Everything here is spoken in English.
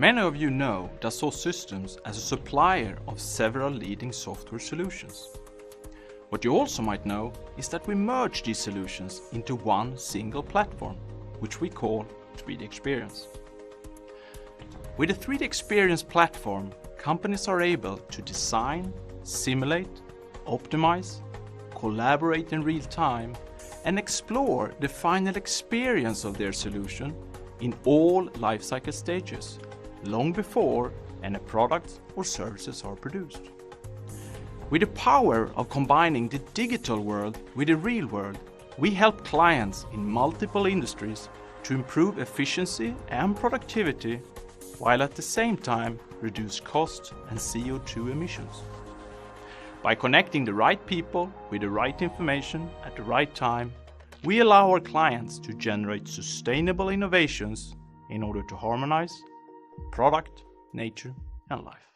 Many of you know Dassault Systems as a supplier of several leading software solutions. What you also might know is that we merge these solutions into one single platform, which we call 3DEXPERIENCE. With the 3DEXPERIENCE platform, companies are able to design, simulate, optimize, collaborate in real time, and explore the final experience of their solution in all lifecycle stages, long before any products or services are produced. With the power of combining the digital world with the real world, we help clients in multiple industries to improve efficiency and productivity, while at the same time reduce costs and CO2 emissions. By connecting the right people with the right information at the right time, we allow our clients to generate sustainable innovations in order to harmonize product, nature, and life.